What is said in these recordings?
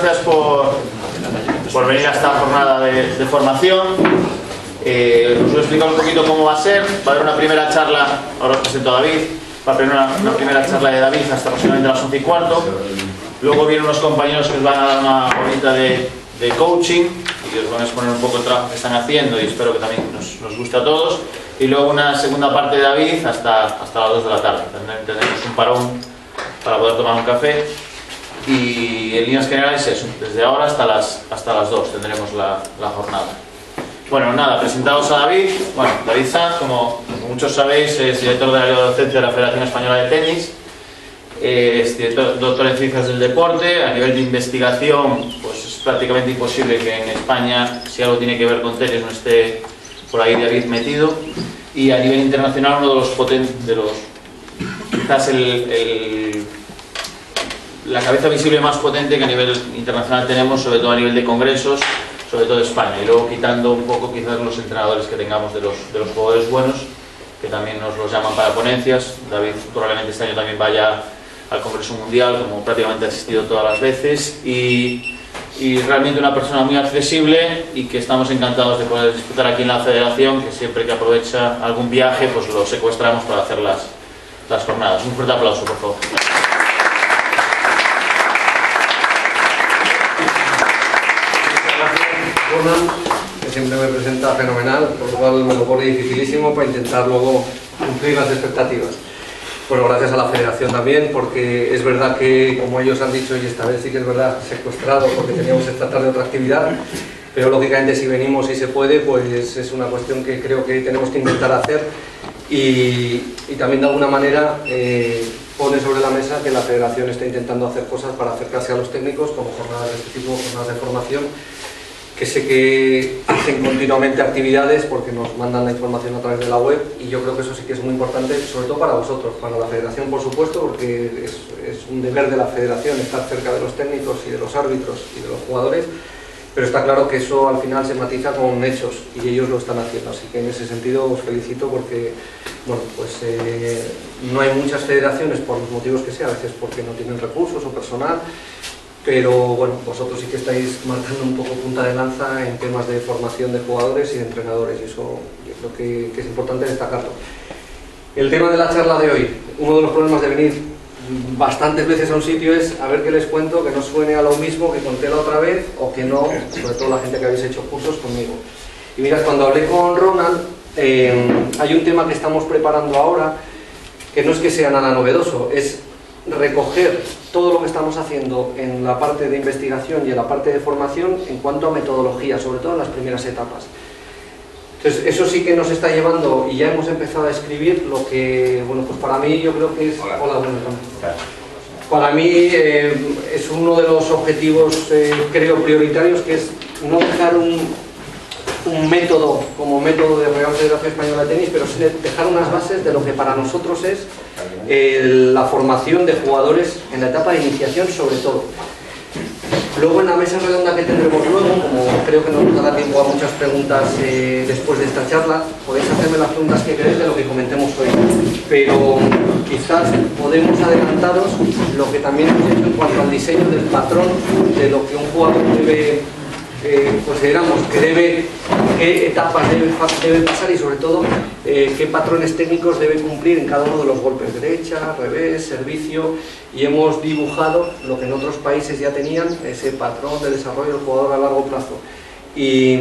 gracias por venir a esta jornada de formación. Os voy a explicar un poquito cómo va a ser. Va a haber una primera charla, ahora os presento a David. Va a haber una primera charla de David hasta aproximadamente las 11:15. Luego vienen unos compañeros que os van a dar una horita de coaching y os van a exponer un poco el trabajo que están haciendo y espero que también nos guste a todos. Y luego una segunda parte de David hasta las 2 de la tarde. Tendremos un parón para poder tomar un café. Y en líneas generales eso, desde ahora hasta las 2 tendremos la jornada. Bueno, nada, presentados a David. Bueno, David Sanz, como muchos sabéis, es director de área de docencia de la Federación Española de Tenis, es doctor en Ciencias del Deporte. A nivel de investigación, pues es prácticamente imposible que en España, si algo tiene que ver con tenis, no esté por ahí David metido. Y a nivel internacional, uno de los potentes, quizás la cabeza visible más potente que a nivel internacional tenemos, sobre todo a nivel de congresos, sobre todo de España, y luego quitando un poco quizás los entrenadores que tengamos de los jugadores buenos, que también nos los llaman para ponencias. David probablemente este año también vaya al Congreso Mundial, como prácticamente ha asistido todas las veces, y realmente una persona muy accesible y que estamos encantados de poder disfrutar aquí en la Federación, que siempre que aprovecha algún viaje pues lo secuestramos para hacer las jornadas. Un fuerte aplauso, por favor. Que siempre me presenta fenomenal, por lo cual me lo pone dificilísimo para intentar luego cumplir las expectativas. Bueno, gracias a la Federación también, porque es verdad que, como ellos han dicho, y esta vez sí que es verdad, secuestrado porque teníamos esta tarde otra actividad, pero lógicamente si venimos y se puede, pues es una cuestión que creo que tenemos que intentar hacer y también de alguna manera pone sobre la mesa que la Federación está intentando hacer cosas para acercarse a los técnicos, como jornadas de este tipo, jornadas de formación, que sé que hacen continuamente actividades porque nos mandan la información a través de la web, y yo creo que eso sí que es muy importante, sobre todo para vosotros, para la Federación por supuesto, porque es un deber de la Federación estar cerca de los técnicos y de los árbitros y de los jugadores, pero está claro que eso al final se matiza con hechos y ellos lo están haciendo, así que en ese sentido os felicito porque bueno, pues no hay muchas federaciones por los motivos que sea, a veces porque no tienen recursos o personal, pero bueno, vosotros sí que estáis marcando un poco punta de lanza en temas de formación de jugadores y de entrenadores, y eso yo creo que es importante destacarlo. El tema de la charla de hoy, uno de los problemas de venir bastantes veces a un sitio es a ver qué les cuento, que no suene a lo mismo que conté la otra vez, o que no, sobre todo la gente que habéis hecho cursos conmigo. Y mirad, cuando hablé con Ronald, hay un tema que estamos preparando ahora, que no es que sea nada novedoso, es recoger todo lo que estamos haciendo en la parte de investigación y en la parte de formación en cuanto a metodología, sobre todo en las primeras etapas. Entonces, eso sí que nos está llevando, y ya hemos empezado a escribir lo que, bueno, pues para mí yo creo que es... Hola, bueno, para mí es uno de los objetivos, creo, prioritarios, que es no dejar un método como método de Real Federación Española de Tenis, pero sí dejar unas bases de lo que para nosotros es la formación de jugadores en la etapa de iniciación sobre todo. Luego en la mesa redonda que tendremos luego, como creo que no nos dará tiempo a muchas preguntas después de esta charla, podéis hacerme las preguntas que queréis de lo que comentemos hoy, pero quizás podemos adelantaros lo que también hemos hecho en cuanto al diseño del patrón de lo que un jugador debe, consideramos que qué etapas debe pasar y sobre todo qué patrones técnicos debe cumplir en cada uno de los golpes, derecha, revés, servicio, y hemos dibujado lo que en otros países ya tenían, ese patrón de desarrollo del jugador a largo plazo, y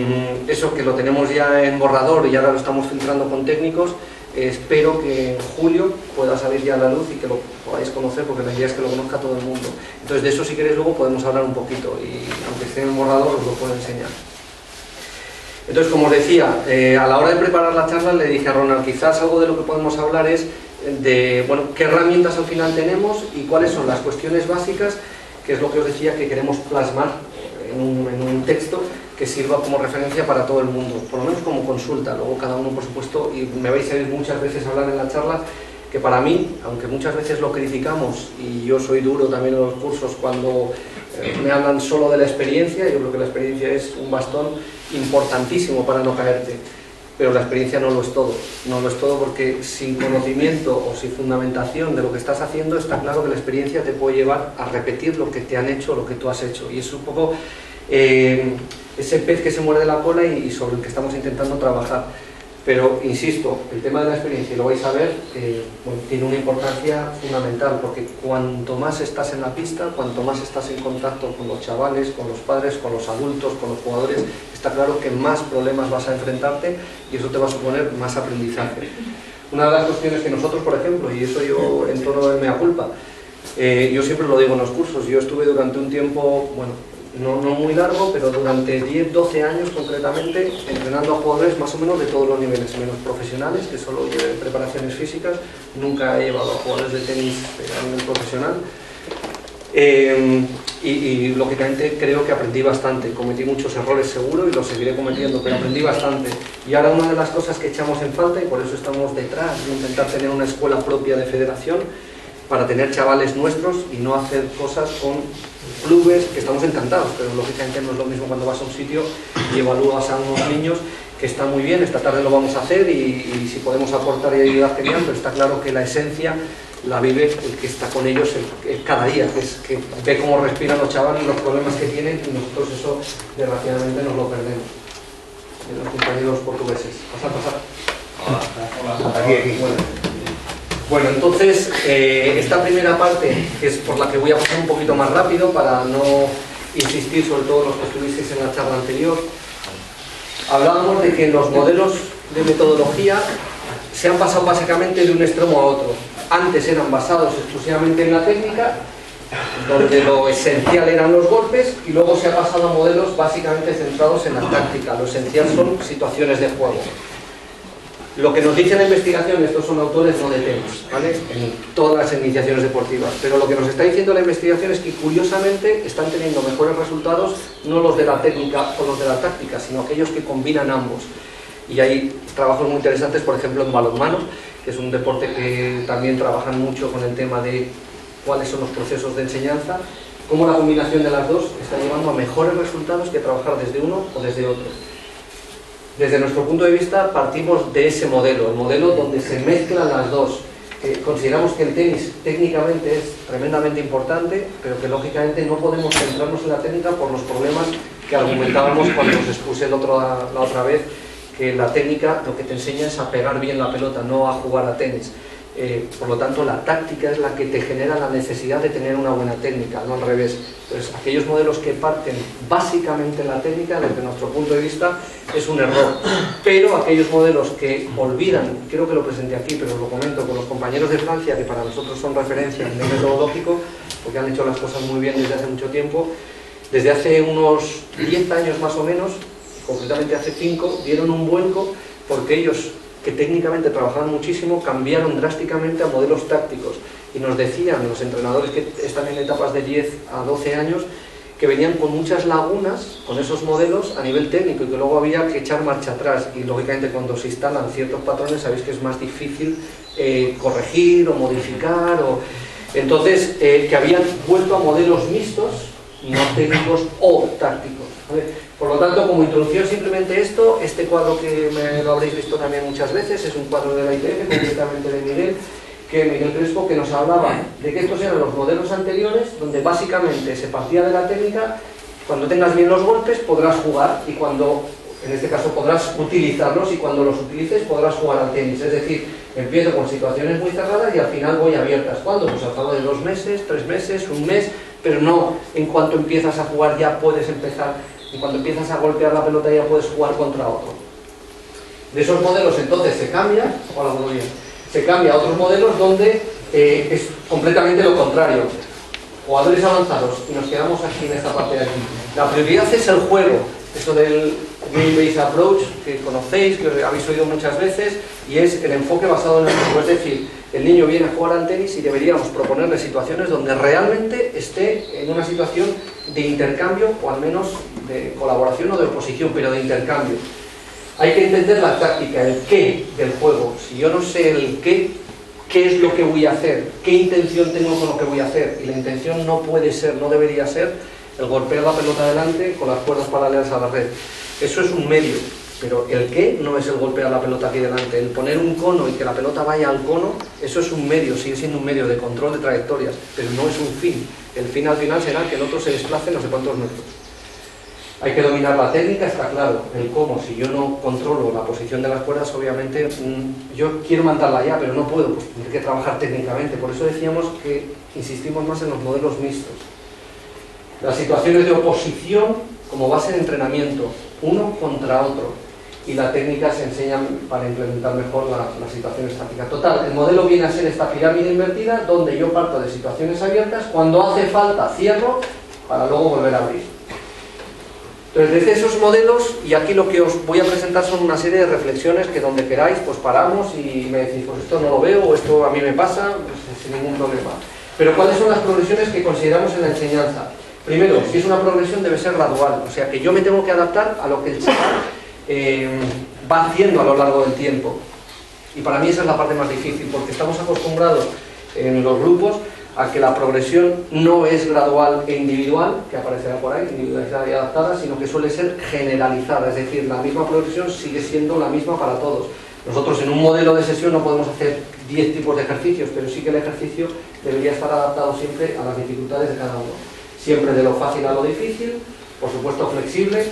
eso que lo tenemos ya en borrador y ahora lo estamos filtrando con técnicos. Espero que en julio pueda salir ya a la luz y que lo podáis conocer, porque la idea es que lo conozca todo el mundo. Entonces de eso, si queréis, luego podemos hablar un poquito, y aunque esté en el borrador os lo puedo enseñar. Entonces, como os decía, a la hora de preparar la charla le dije a Ronald, quizás algo de lo que podemos hablar es de, bueno, qué herramientas al final tenemos y cuáles son las cuestiones básicas, que es lo que os decía que queremos plasmar en un texto que sirva como referencia para todo el mundo, por lo menos como consulta. Luego cada uno, por supuesto, y me vais a oír muchas veces hablar en la charla, que para mí, aunque muchas veces lo criticamos, y yo soy duro también en los cursos cuando me hablan solo de la experiencia, yo creo que la experiencia es un bastón importantísimo para no caerte. pero la experiencia no lo es todo. No lo es todo porque sin conocimiento o sin fundamentación de lo que estás haciendo, está claro que la experiencia te puede llevar a repetir lo que te han hecho, lo que tú has hecho. Y es un poco ese pez que se muerde la cola y sobre el que estamos intentando trabajar. Pero, insisto, el tema de la experiencia, y lo vais a ver, bueno, tiene una importancia fundamental, porque cuanto más estás en la pista, cuanto más estás en contacto con los chavales, con los padres, con los adultos, con los jugadores, está claro que más problemas vas a enfrentarte y eso te va a suponer más aprendizaje. Una de las cuestiones que nosotros, por ejemplo, y eso yo en tono de mea culpa, yo siempre lo digo en los cursos, yo estuve durante un tiempo, bueno, no muy largo, pero durante 10-12 años concretamente, entrenando a jugadores más o menos de todos los niveles, menos profesionales, que solo llevé preparaciones físicas, nunca he llevado a jugadores de tenis a nivel profesional. Y lógicamente creo que aprendí bastante, cometí muchos errores seguro y los seguiré cometiendo, pero aprendí bastante. Y ahora una de las cosas que echamos en falta, y por eso estamos detrás de intentar tener una escuela propia de federación, para tener chavales nuestros y no hacer cosas con clubes, que estamos encantados, pero lógicamente no es lo mismo cuando vas a un sitio y evalúas a unos niños, que está muy bien, esta tarde lo vamos a hacer y si podemos aportar y ayudar, genial, pero está claro que la esencia la vive el que está con ellos cada día, que ve cómo respiran los chavales, los problemas que tienen, y nosotros eso desgraciadamente nos lo perdemos. De los compañeros portugueses. Pasar. Hola. Aquí. Bueno, entonces, esta primera parte, que es por la que voy a pasar un poquito más rápido, para no insistir sobre todo los que estuvisteis en la charla anterior, hablábamos de que los modelos de metodología se han pasado básicamente de un extremo a otro. Antes eran basados exclusivamente en la técnica, donde lo esencial eran los golpes, y luego se ha pasado a modelos básicamente centrados en la táctica. Lo esencial son situaciones de juego. Lo que nos dice la investigación, estos son autores no de tenis, ¿vale?, en todas las iniciaciones deportivas, pero lo que nos está diciendo la investigación es que curiosamente están teniendo mejores resultados no los de la técnica o los de la táctica, sino aquellos que combinan ambos. Y hay trabajos muy interesantes, por ejemplo en balonmano, que es un deporte que también trabajan mucho con el tema de cuáles son los procesos de enseñanza, cómo la combinación de las dos está llevando a mejores resultados que trabajar desde uno o desde otro. Desde nuestro punto de vista partimos de ese modelo, el modelo donde se mezclan las dos. Consideramos que el tenis técnicamente es tremendamente importante, pero que lógicamente no podemos centrarnos en la técnica por los problemas que argumentábamos cuando os expuse la otra vez, que la técnica lo que te enseña es a pegar bien la pelota, no a jugar a tenis. Por lo tanto, la táctica es la que te genera la necesidad de tener una buena técnica, no al revés. Entonces, aquellos modelos que parten básicamente en la técnica, desde nuestro punto de vista, es un error. Pero aquellos modelos que olvidan, creo que lo presenté aquí, pero os lo comento con los compañeros de Francia, que para nosotros son referencia en el metodológico, porque han hecho las cosas muy bien desde hace mucho tiempo, desde hace unos 10 años más o menos, concretamente hace 5, dieron un vuelco porque ellos, que técnicamente trabajaban muchísimo, cambiaron drásticamente a modelos tácticos y nos decían los entrenadores que están en etapas de 10 a 12 años que venían con muchas lagunas con esos modelos a nivel técnico y que luego había que echar marcha atrás, y lógicamente cuando se instalan ciertos patrones sabéis que es más difícil corregir o modificar entonces que habían vuelto a modelos mixtos, no técnicos o tácticos, ¿vale? Por lo tanto, como introducción simplemente esto, este cuadro que lo habréis visto también muchas veces, es un cuadro de la ITF, concretamente de Miguel Crespo, que nos hablaba de que estos eran los modelos anteriores, donde básicamente se partía de la técnica. Cuando tengas bien los golpes podrás jugar, y cuando, en este caso, podrás utilizarlos, y cuando los utilices podrás jugar al tenis. Es decir, empiezo con situaciones muy cerradas y al final voy abiertas. ¿Cuándo? Pues al cabo de 2 meses, 3 meses, 1 mes, pero no en cuanto empiezas a jugar ya puedes empezar. Y cuando empiezas a golpear la pelota ya puedes jugar contra otro. De esos modelos entonces se cambia, se cambia a otros modelos donde es completamente lo contrario. Jugadores avanzados, y nos quedamos aquí en esta parte de aquí. La prioridad es el juego, eso del game-based approach que conocéis, que habéis oído muchas veces, y es el enfoque basado en el juego. Es decir, el niño viene a jugar al tenis y deberíamos proponerle situaciones donde realmente esté en una situación de intercambio, o al menos de colaboración o de oposición, pero de intercambio. Hay que entender la táctica, el qué del juego. Si yo no sé el qué es lo que voy a hacer, qué intención tengo con lo que voy a hacer, y la intención no puede ser, no debería ser el golpear la pelota adelante con las cuerdas paralelas a la red. Eso es un medio, pero el qué no es el golpear la pelota aquí delante. El poner un cono y que la pelota vaya al cono, eso es un medio, sigue siendo un medio de control de trayectorias, pero no es un fin. El fin al final será que el otro se desplace no sé cuántos metros. Hay que dominar la técnica, está claro. El cómo, si yo no controlo la posición de las cuerdas, obviamente yo quiero mandarla ya, pero no puedo, pues tendré que trabajar técnicamente. Por eso decíamos que insistimos más en los modelos mixtos. Las situaciones de oposición como base de entrenamiento, uno contra otro, y la técnica se enseña para implementar mejor la situación estática. Total, el modelo viene a ser esta pirámide invertida donde yo parto de situaciones abiertas, cuando hace falta cierro para luego volver a abrir. Entonces, desde esos modelos, y aquí lo que os voy a presentar son una serie de reflexiones que donde queráis, pues paramos y me decís, pues esto no lo veo, o esto a mí me pasa, pues sin ningún problema. Pero ¿cuáles son las progresiones que consideramos en la enseñanza? Primero, si es una progresión debe ser gradual, o sea que yo me tengo que adaptar a lo que el chaval va haciendo a lo largo del tiempo. Y para mí esa es la parte más difícil, porque estamos acostumbrados en los grupos a que la progresión no es gradual e individual, que aparecerá por ahí, individualizada y adaptada, sino que suele ser generalizada, es decir, la misma progresión sigue siendo la misma para todos. Nosotros en un modelo de sesión no podemos hacer 10 tipos de ejercicios, pero sí que el ejercicio debería estar adaptado siempre a las dificultades de cada uno. Siempre de lo fácil a lo difícil, por supuesto flexible,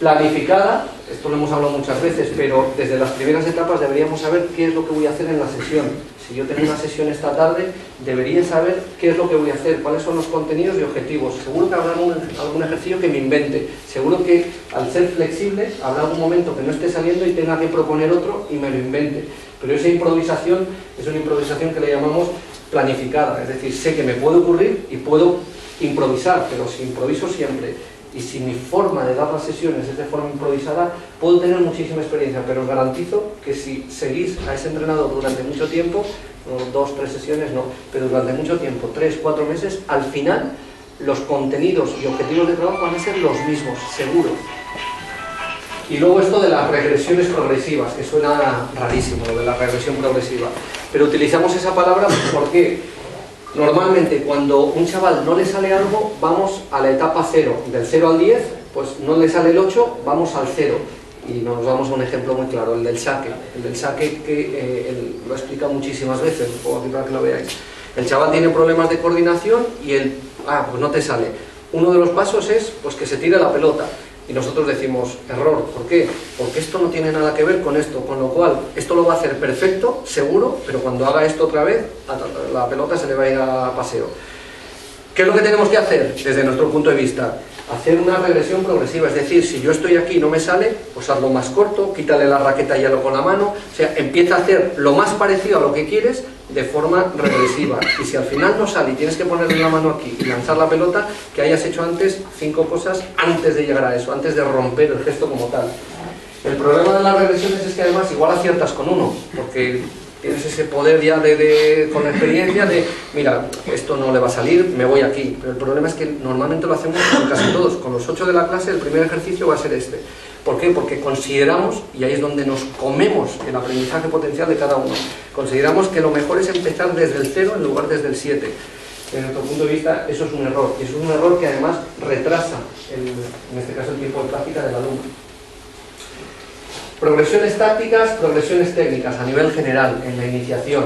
planificada, esto lo hemos hablado muchas veces, pero desde las primeras etapas deberíamos saber qué es lo que voy a hacer en la sesión. Si yo tengo una sesión esta tarde, debería saber qué es lo que voy a hacer, cuáles son los contenidos y objetivos. Seguro que habrá algún ejercicio que me invente, seguro que al ser flexible habrá algún momento que no esté saliendo y tenga que proponer otro y me lo invente. Pero esa improvisación es una improvisación que le llamamos planificada, es decir, sé que me puede ocurrir y puedo improvisar, pero si improviso siempre y si mi forma de dar las sesiones es de forma improvisada, puedo tener muchísima experiencia, pero os garantizo que si seguís a ese entrenador durante mucho tiempo, no 2, 3 sesiones, no, pero durante mucho tiempo, 3, 4 meses, al final los contenidos y objetivos de trabajo van a ser los mismos, seguro. Y luego esto de las regresiones progresivas, que suena rarísimo, lo de la regresión progresiva, pero utilizamos esa palabra porque normalmente cuando un chaval no le sale algo, vamos a la etapa 0, del 0 al 10, pues no le sale el 8, vamos al 0. Y nos vamos a un ejemplo muy claro, el del saque. El del saque que lo he explicado muchísimas veces, lo pongo aquí para que lo veáis. El chaval tiene problemas de coordinación y pues no te sale. Uno de los pasos es pues que se tire la pelota. Y nosotros decimos, error, ¿por qué? Porque esto no tiene nada que ver con esto, con lo cual, esto lo va a hacer perfecto, seguro, pero cuando haga esto otra vez, la pelota se le va a ir a paseo. ¿Qué es lo que tenemos que hacer desde nuestro punto de vista? Hacer una regresión progresiva, es decir, si yo estoy aquí y no me sale, pues hazlo más corto, quítale la raqueta y hazlo con la mano, o sea, empieza a hacer lo más parecido a lo que quieres de forma regresiva. Y si al final no sale y tienes que ponerle la mano aquí y lanzar la pelota, que hayas hecho antes 5 cosas antes de llegar a eso, antes de romper el gesto como tal. El problema de las regresiones es que además igual aciertas con uno, porque tienes ese poder ya con la experiencia de, mira, esto no le va a salir, me voy aquí. Pero el problema es que normalmente lo hacemos con casi todos. Con los 8 de la clase el primer ejercicio va a ser este. ¿Por qué? Porque consideramos, y ahí es donde nos comemos el aprendizaje potencial de cada uno, consideramos que lo mejor es empezar desde el 0 en lugar desde el 7. Desde nuestro punto de vista eso es un error, y es un error que además retrasa, en este caso el tiempo de práctica del alumno. Progresiones tácticas, progresiones técnicas a nivel general en la iniciación.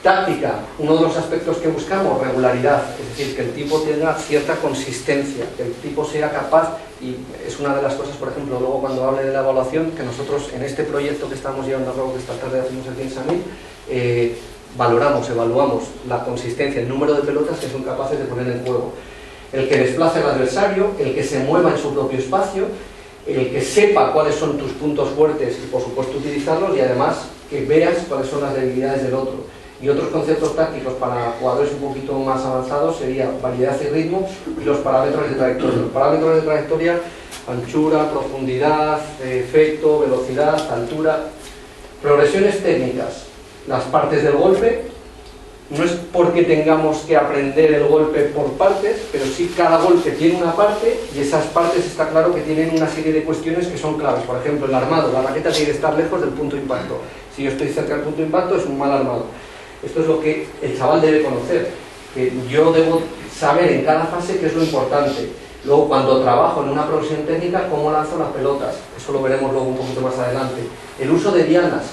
Táctica, uno de los aspectos que buscamos, regularidad, es decir, que el tipo tenga cierta consistencia, que el tipo sea capaz, y es una de las cosas, por ejemplo, luego cuando hable de la evaluación, que nosotros en este proyecto que estamos llevando a cabo, que esta tarde hacemos el Pinsamil, evaluamos la consistencia, el número de pelotas que son capaces de poner en juego. El que desplace al adversario, el que se mueva en su propio espacio, el que sepa cuáles son tus puntos fuertes y por supuesto utilizarlos, y además que veas cuáles son las debilidades del otro. Y otros conceptos tácticos para jugadores un poquito más avanzados sería validez y ritmo y los parámetros de trayectoria. Los parámetros de trayectoria, anchura, profundidad, efecto, velocidad, altura. Progresiones técnicas, las partes del golpe. No es porque tengamos que aprender el golpe por partes, pero sí cada golpe tiene una parte y esas partes está claro que tienen una serie de cuestiones que son claves. Por ejemplo, el armado, la raqueta tiene que estar lejos del punto de impacto. Si yo estoy cerca del punto de impacto es un mal armado. Esto es lo que el chaval debe conocer, que yo debo saber en cada fase qué es lo importante. Luego, cuando trabajo en una profesión técnica, ¿cómo lanzo las pelotas? Eso lo veremos luego un poquito más adelante. El uso de dianas,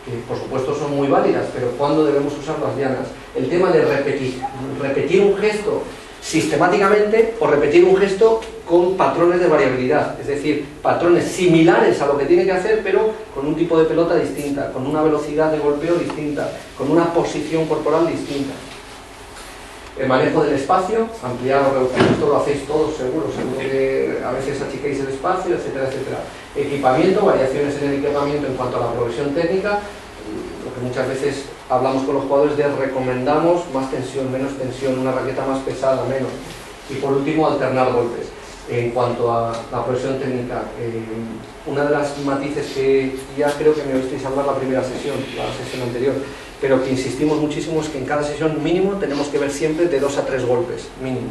que por supuesto son muy válidas, pero ¿cuándo debemos usar las dianas? El tema de repetir un gesto sistemáticamente o repetir un gesto con patrones de variabilidad, es decir, patrones similares a lo que tiene que hacer, pero con un tipo de pelota distinta, con una velocidad de golpeo distinta, con una posición corporal distinta. El manejo del espacio, ampliar o reducir, esto lo hacéis todos seguro que a veces achicáis el espacio, etcétera, etcétera. Equipamiento, variaciones en el equipamiento en cuanto a la progresión técnica, lo que muchas veces hablamos con los jugadores de recomendamos más tensión, menos tensión, una raqueta más pesada, menos. Y por último, alternar golpes. En cuanto a la progresión técnica, una de las matices que ya creo que me oísteis hablar la primera sesión, la sesión anterior, pero que insistimos muchísimo es que en cada sesión mínimo tenemos que ver siempre de 2 a 3 golpes, mínimo.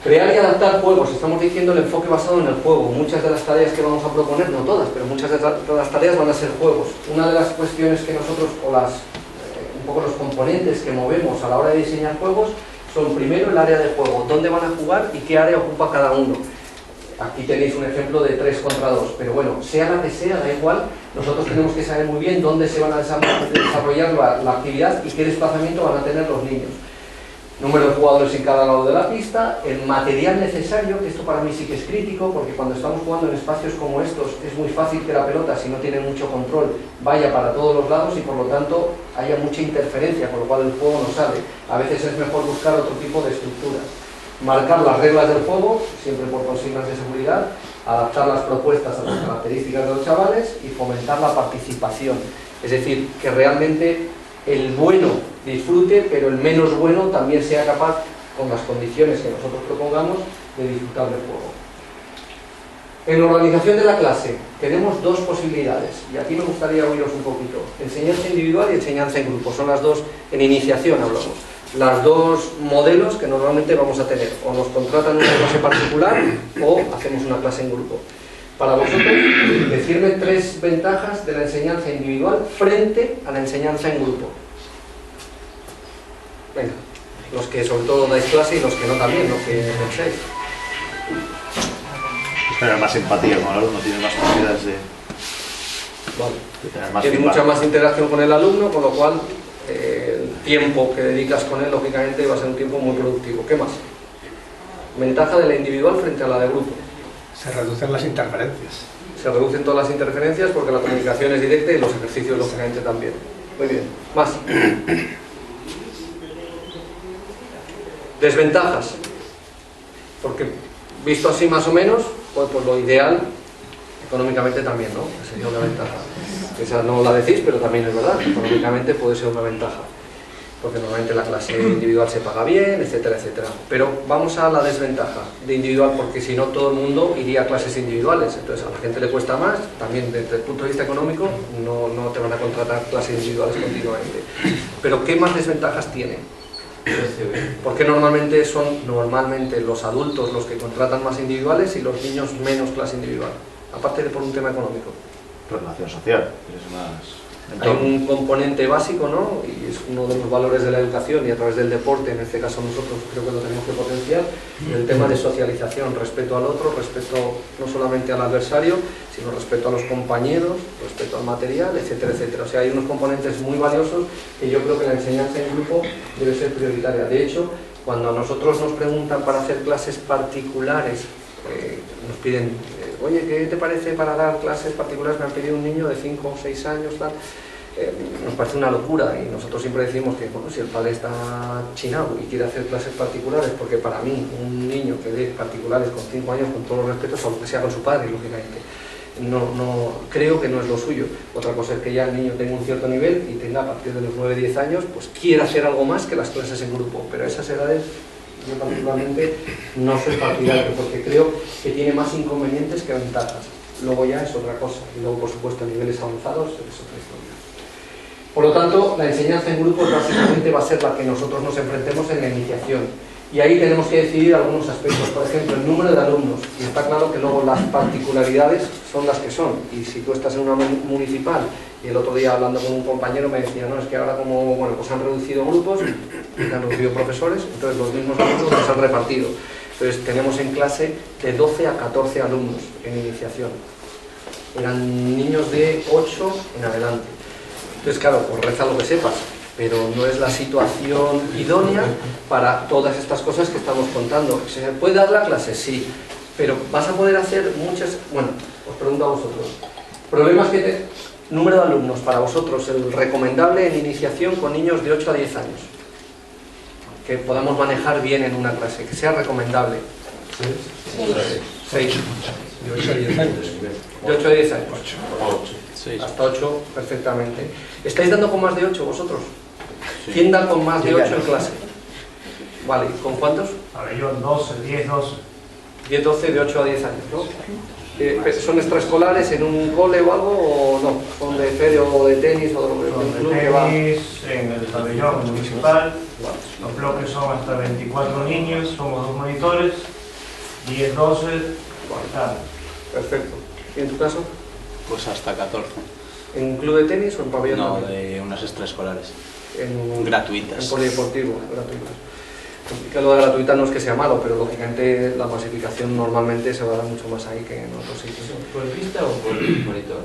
Crear y adaptar juegos, estamos diciendo el enfoque basado en el juego. Muchas de las tareas que vamos a proponer, no todas, pero muchas de las tareas van a ser juegos. Una de las cuestiones que nosotros, o un poco los componentes que movemos a la hora de diseñar juegos, son primero el área de juego, dónde van a jugar y qué área ocupa cada uno. Aquí tenéis un ejemplo de 3 contra 2, pero bueno, sea la que sea, da igual, nosotros tenemos que saber muy bien dónde se van a desarrollar la actividad y qué desplazamiento van a tener los niños. Número de jugadores en cada lado de la pista, el material necesario, que esto para mí sí que es crítico, porque cuando estamos jugando en espacios como estos es muy fácil que la pelota, si no tiene mucho control, vaya para todos los lados y por lo tanto haya mucha interferencia, con lo cual el juego no sale. A veces es mejor buscar otro tipo de estructuras. Marcar las reglas del juego, siempre por consignas de seguridad, adaptar las propuestas a las características de los chavales y fomentar la participación. Es decir, que realmente el bueno disfrute, pero el menos bueno también sea capaz, con las condiciones que nosotros propongamos, de disfrutar del juego. En la organización de la clase tenemos 2 posibilidades, y aquí me gustaría oíros un poquito. Enseñanza individual y enseñanza en grupo, son las dos, en iniciación hablamos. Las 2 modelos que normalmente vamos a tener, o nos contratan una clase particular o hacemos una clase en grupo. Para vosotros, decirme 3 ventajas de la enseñanza individual frente a la enseñanza en grupo. Venga, los que sobre todo dais clase y los que no también, los que pensáis. Tener más empatía con el alumno, tiene más posibilidades de tener más Tiene feedback. mucha más interacción con el alumno, con lo cual el tiempo que dedicas con él, lógicamente, va a ser un tiempo muy productivo. ¿Qué más? Ventaja de la individual frente a la de grupo. Se reducen las interferencias. Se reducen todas las interferencias porque la comunicación es directa y los ejercicios, lógicamente, también. Muy bien. Más. Desventajas. Porque, visto así más o menos, pues lo ideal, económicamente también, ¿no? Sería una ventaja. Esa no la decís, pero también es verdad. Económicamente puede ser una ventaja. Porque normalmente la clase individual se paga bien, etcétera, etcétera. Pero vamos a la desventaja de individual, porque si no todo el mundo iría a clases individuales. Entonces a la gente le cuesta más, también desde el punto de vista económico no te van a contratar clases individuales continuamente. Pero ¿qué más desventajas tiene? Porque normalmente son los adultos los que contratan más individuales y los niños menos clase individual, aparte de por un tema económico. Relación social, es más... Hay un componente básico, ¿no? Y es uno de los valores de la educación y a través del deporte, en este caso nosotros creo que lo tenemos que potenciar, el tema de socialización, respeto al otro, respeto no solamente al adversario, sino respeto a los compañeros, respeto al material, etcétera, etcétera. O sea, hay unos componentes muy valiosos que yo creo que la enseñanza en grupo debe ser prioritaria. De hecho, cuando a nosotros nos preguntan para hacer clases particulares, nos piden, oye, ¿qué te parece para dar clases particulares? Me han pedido un niño de 5 o 6 años, tal. Nos parece una locura y nosotros siempre decimos que, bueno, si el padre está chinado y quiere hacer clases particulares, porque para mí un niño que dé particulares con 5 años, con todos los respetos, aunque sea con su padre, lógicamente, creo que no es lo suyo. Otra cosa es que ya el niño tenga un cierto nivel y tenga a partir de los 9-10 años, pues quiera hacer algo más que las clases en grupo, pero a esas edades yo particularmente no soy partidario porque creo que tiene más inconvenientes que ventajas. Luego ya es otra cosa y luego por supuesto a niveles avanzados es otra historia. Por lo tanto, la enseñanza en grupos básicamente va a ser la que nosotros nos enfrentemos en la iniciación y ahí tenemos que decidir algunos aspectos, por ejemplo el número de alumnos, y está claro que luego las particularidades son las que son, y si tú estás en una municipal Y el otro día hablando con un compañero me decía, no, es que ahora como, bueno, pues han reducido grupos, han reducido profesores, entonces los mismos alumnos los han repartido. Entonces tenemos en clase de 12 a 14 alumnos en iniciación. Eran niños de 8 en adelante. Entonces, claro, pues reza lo que sepas, pero no es la situación idónea para todas estas cosas que estamos contando. ¿Se puede dar la clase? Sí, pero vas a poder hacer muchas... Bueno, os pregunto a vosotros. Problemas que número de alumnos para vosotros, el recomendable en iniciación con niños de 8 a 10 años. Que podamos manejar bien en una clase, que sea recomendable. 6. De 8 a 10 años. De 8 a 10 años. 6. Hasta 8, perfectamente. ¿Estáis dando con más de 8 vosotros? ¿Quién da con más de 8 en clase? Vale, ¿con cuántos? Pabellón 12, 10, 12. 10, 12, de 8 a 10 años, ¿no? ¿Son extraescolares en un cole o algo o no? ¿Son de feria o de tenis o de un club que va? Tenis en el pabellón municipal. Los bloques son hasta 24 niños, somos 2 monitores, 10, 12. Perfecto. ¿Y en tu caso? Pues hasta 14. ¿En un club de tenis o en pabellón? No, también? de unas extraescolares. En Gratuitas. polideportivo, gratuitas. Que lo de gratuita no es que sea malo, pero lógicamente la masificación normalmente se va a dar mucho más ahí que en otros sitios. ¿Por pista o por monitor?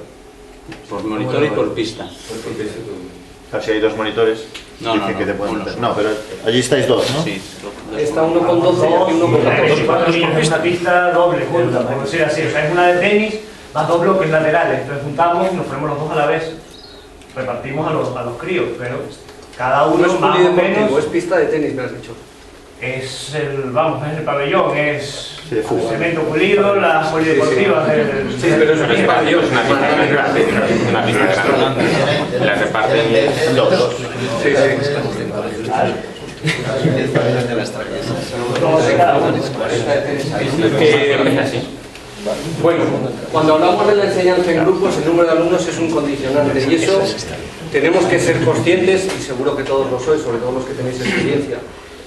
Por monitor y por pista. Claro, si hay 2 monitores, No, dice no, que te no, pueden uno meter. solo. No, pero allí estáis 2, ¿no? Sí. Está uno con 12 y aquí uno con 14. 24 niños en una pista doble, junta, por decir así. O sea, es una de tenis, más 2 bloques laterales. Entonces juntamos y nos ponemos los 2 a la vez. Repartimos a los críos, pero cada Uno uno es más o polideportivo, menos es pista de tenis, me has dicho. es el, vamos, es el pabellón, es Sí, de fútbol. cemento pulido, las polideportivas del... Sí, pero eso no es pabellón. Una pista grande. La reparten En 2. Sí, sí. Bueno, cuando hablamos de la enseñanza en grupos, el número de alumnos es un condicionante y eso tenemos que ser conscientes, y seguro que todos lo sois, sobre todo los que tenéis experiencia,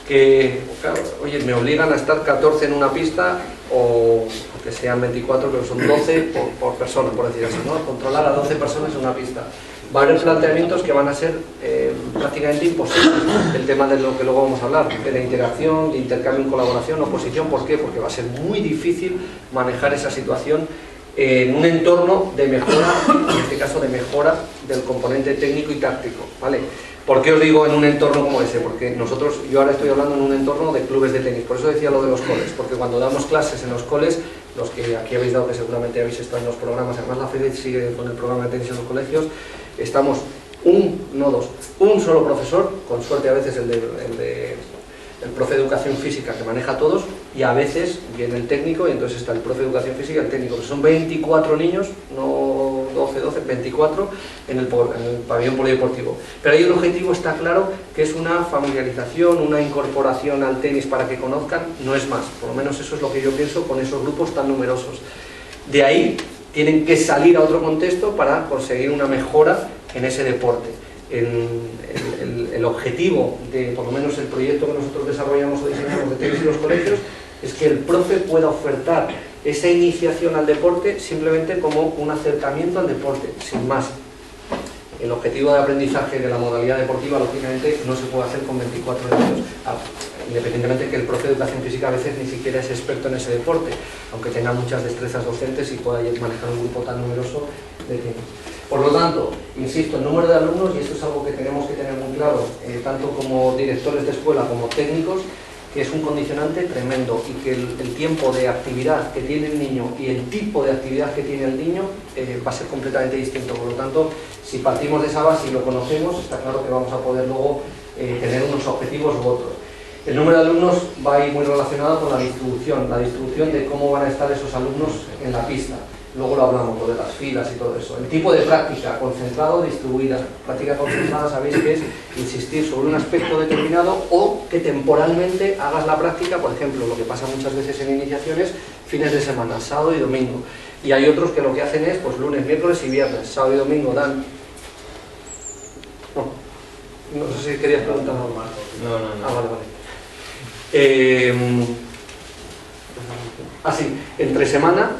que, claro, oye, me obligan a estar 14 en una pista o que sean 24, pero son 12 por persona, por decir así, ¿no? Controlar a 12 personas en una pista. Va a haber planteamientos que van a ser prácticamente imposibles. El tema de lo que luego vamos a hablar, de la interacción, de intercambio en colaboración, oposición. ¿Por qué? Porque va a ser muy difícil manejar esa situación en un entorno de mejora, en este caso de mejora del componente técnico y táctico, ¿vale? ¿Por qué os digo en un entorno como ese? Porque yo ahora estoy hablando en un entorno de clubes de tenis, por eso decía lo de los coles, porque cuando damos clases en los coles, los que aquí habéis dado, que seguramente habéis estado en los programas, además la FEDEC sigue con el programa de tenis en los colegios, estamos un solo profesor, con suerte a veces el profe de educación física que maneja a todos, y a veces viene el técnico y entonces está el profe de educación física y el técnico, que son 24 niños, no 12, 24 en el pabellón polideportivo. Pero ahí el objetivo está claro, que es una familiarización, una incorporación al tenis para que conozcan, no es más, por lo menos eso es lo que yo pienso con esos grupos tan numerosos. De ahí tienen que salir a otro contexto para conseguir una mejora en ese deporte. El objetivo de, por lo menos el proyecto que nosotros desarrollamos o diseñamos de tenis en los colegios, es que el profe pueda ofertar esa iniciación al deporte simplemente como un acercamiento al deporte, sin más. El objetivo de aprendizaje de la modalidad deportiva, lógicamente, no se puede hacer con 24 niños, independientemente de que el profe de educación física a veces ni siquiera es experto en ese deporte, aunque tenga muchas destrezas docentes y pueda manejar un grupo tan numeroso de tenis. Por lo tanto, insisto, el número de alumnos, y esto es algo que tenemos que tener muy claro, tanto como directores de escuela como técnicos, que es un condicionante tremendo y que el tiempo de actividad que tiene el niño y el tipo de actividad que tiene el niño va a ser completamente distinto. Por lo tanto, si partimos de esa base y lo conocemos, está claro que vamos a poder luego tener unos objetivos u otros. El número de alumnos va a ir muy relacionado con la distribución de cómo van a estar esos alumnos en la pista. Luego lo hablamos, lo de las filas y todo eso. El tipo de práctica, concentrado o distribuida. Práctica concentrada, sabéis que es insistir sobre un aspecto determinado o que temporalmente hagas la práctica, por ejemplo, lo que pasa muchas veces en iniciaciones, fines de semana, sábado y domingo. Y hay otros que lo que hacen es, pues lunes, miércoles y viernes, sábado y domingo dan... No sé si querías preguntar algo más. No. Ah, vale. Así, entre semana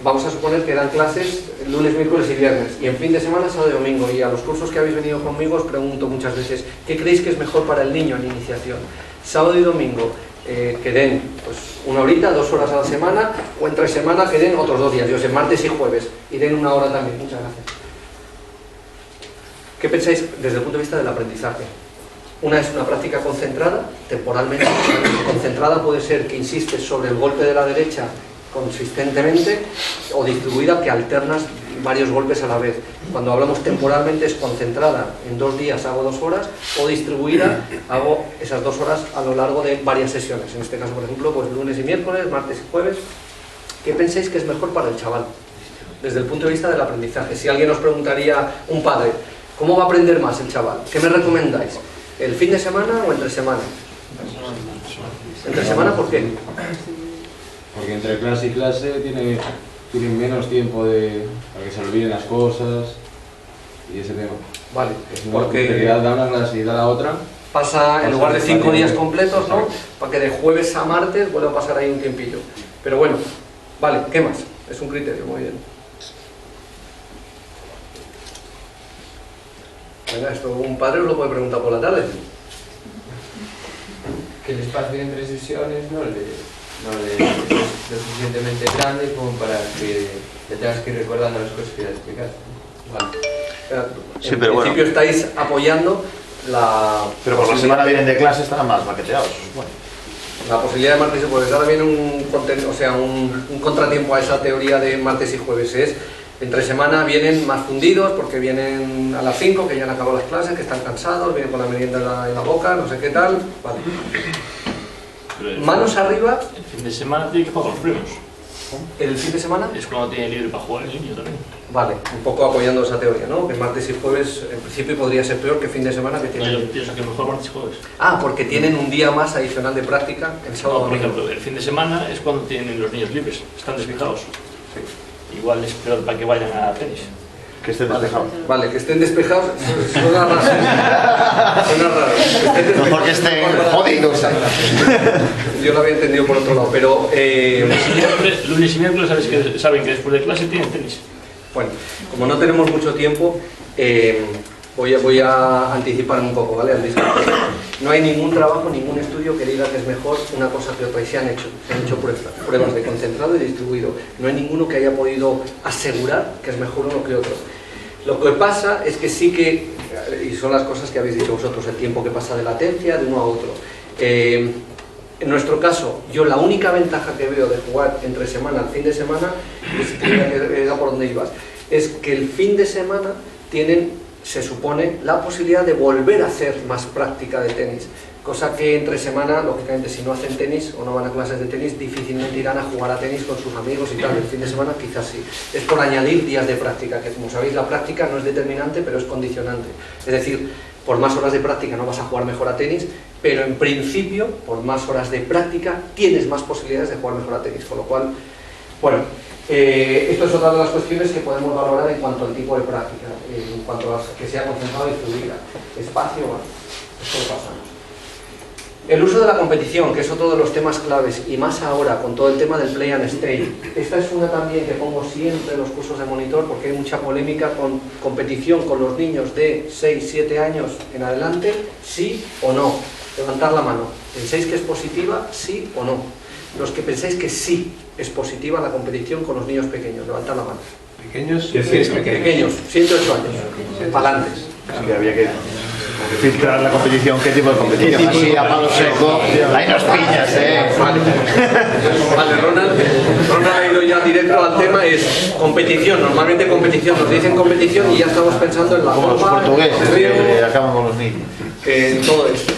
vamos a suponer que dan clases lunes, miércoles y viernes, y en fin de semana, sábado y domingo, y a los cursos que habéis venido conmigo os pregunto muchas veces, ¿qué creéis que es mejor para el niño en iniciación? Sábado y domingo, que den pues, 1 horita, 2 horas a la semana, o entre semana que den otros 2 días, yo sé, martes y jueves, y den 1 hora también. Muchas gracias. ¿Qué pensáis desde el punto de vista del aprendizaje? Una es una práctica concentrada, temporalmente concentrada puede ser que insistes sobre el golpe de la derecha consistentemente, o distribuida que alternas varios golpes a la vez. Cuando hablamos temporalmente es concentrada, en 2 días hago 2 horas, o distribuida, hago esas 2 horas a lo largo de varias sesiones. En este caso, por ejemplo, pues lunes y miércoles, martes y jueves. ¿Qué pensáis que es mejor para el chaval? Desde el punto de vista del aprendizaje. Si alguien os preguntaría, un padre, ¿cómo va a aprender más el chaval? ¿Qué me recomendáis? ¿El fin de semana o entre semana? ¿Entre semana por qué? Porque entre clase y clase tienen menos tiempo para que se olviden las cosas y ese tema. Vale, Es porque porque da una clase y da la otra. pasa, en lugar de 5 días completos, ¿no? Para que de jueves a martes vuelva a pasar ahí un tiempillo. Pero bueno, vale, ¿qué más? Es un criterio, muy bien. Venga, esto un padre os lo puede preguntar por la tarde. Que el espacio entre sesiones no es lo suficientemente grande como para que te tengas que ir recordando las cosas que ya explicaste. Vale. Sí, En pero bueno. principio estáis apoyando la Pero por la semana vienen de clase, están más maqueteados. Bueno. la posibilidad de martes y jueves. Ahora viene un contratiempo a esa teoría de martes y jueves. Es entre semana vienen más fundidos porque vienen a las 5, que ya han acabado las clases, que están cansados, vienen con la merienda en la boca, no sé qué tal. Vale. Manos arriba. El fin de semana tiene que pagar los premios. El fin de semana. Es cuando tiene libre para jugar el niño también. Vale, un poco apoyando esa teoría, ¿no? Que martes y jueves en principio podría ser peor que fin de semana que tienen. Yo pienso que mejor martes y jueves. Ah, porque tienen un día más adicional de práctica el sábado. No, por domingo. ejemplo, el fin de semana es cuando tienen los niños libres, están despejados. Igual es peor para que vayan a tenis. Que estén despejados. Vale, que estén despejados, suena raro. Suena raro. Que estén No porque estén jodidos. Yo lo había entendido por otro lado, pero Lunes y miércoles saben que después de clase tienen tenis. bueno, como no tenemos mucho tiempo, voy a anticiparme un poco, ¿vale? Al discurso. No hay ningún trabajo, ningún estudio que diga que es mejor una cosa que otra, y se han hecho pruebas de concentrado y distribuido. No hay ninguno que haya podido asegurar que es mejor uno que otro. Lo que pasa es que sí que, y son las cosas que habéis dicho vosotros, el tiempo que pasa de latencia de uno a otro. En nuestro caso, yo la única ventaja que veo de jugar entre semana al fin de semana, era por donde ibas, es que el fin de semana tienen, se supone, la posibilidad de volver a hacer más práctica de tenis, cosa que entre semana, lógicamente, si no hacen tenis o no van a clases de tenis, difícilmente irán a jugar a tenis con sus amigos y tal. El fin de semana quizás sí. Es por añadir días de práctica, que como sabéis la práctica no es determinante, pero es condicionante. Es decir, por más horas de práctica no vas a jugar mejor a tenis, pero en principio, por más horas de práctica, tienes más posibilidades de jugar mejor a tenis, con lo cual, bueno, esto es otra de las cuestiones que podemos valorar en cuanto al tipo de práctica, en cuanto a que sea concentrado y fluida. Espacio, bueno, esto lo pasamos. El uso de la competición, que es otro de los temas claves, y más ahora con todo el tema del play and stay. Esta es una también que pongo siempre en los cursos de monitor porque hay mucha polémica con competición con los niños de 6, 7 años en adelante, sí o no. Levantar la mano. ¿Pensáis que es positiva, sí o no? Los que pensáis que sí es positiva la competición con los niños pequeños, levantar la mano. Pequeños, Pequeños, 7 8 años, palantes. Sí, que había que filtrar la competición. ¿Qué tipo de competición? Así a palo seco. Hay unas piñas, Vale, Ronald ha ido ya directo al tema, es competición. Normalmente competición, nos dicen competición y ya estamos pensando en la Como los copa, portugueses, el río, que acaban con los niños. en todo esto.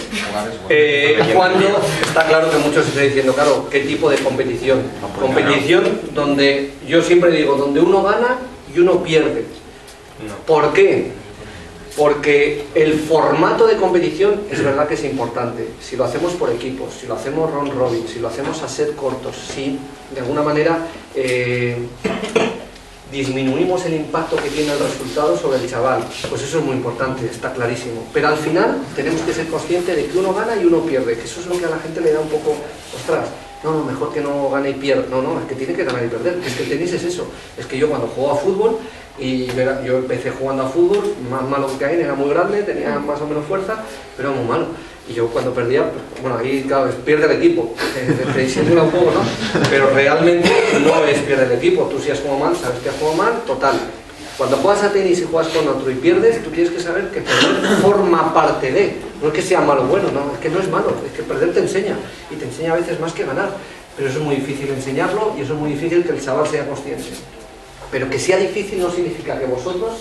Cuando está claro que muchos están diciendo, claro, ¿qué tipo de competición? Competición donde, yo siempre digo, donde uno gana y uno pierde. ¿Por qué? Porque el formato de competición es verdad que es importante. Si lo hacemos por equipos, si lo hacemos round robin, si lo hacemos a set cortos, si de alguna manera disminuimos el impacto que tiene el resultado sobre el chaval, pues eso es muy importante, está clarísimo. Pero al final tenemos que ser conscientes de que uno gana y uno pierde, que eso es lo que a la gente le da un poco, ostras, no, mejor que no gane y pierda. No, es que tiene que ganar y perder. Es que el tenis es eso. Es que yo cuando juego a fútbol, y yo empecé jugando a fútbol, más malo que Caín, era muy grande, tenía más o menos fuerza, pero muy malo. Y yo cuando perdía, bueno, ahí claro, pierde el equipo, te disimula un poco, ¿no? Pero realmente no es pierde el equipo. Tú si has jugado mal, sabes que has jugado mal, total. Cuando juegas a tenis y juegas con otro y pierdes, tú tienes que saber que perder forma parte de. No es que sea malo o bueno, no, es que no es malo, es que perder te enseña. Y te enseña a veces más que ganar. Pero eso es muy difícil enseñarlo y eso es muy difícil que el chaval sea consciente. Pero que sea difícil no significa que vosotros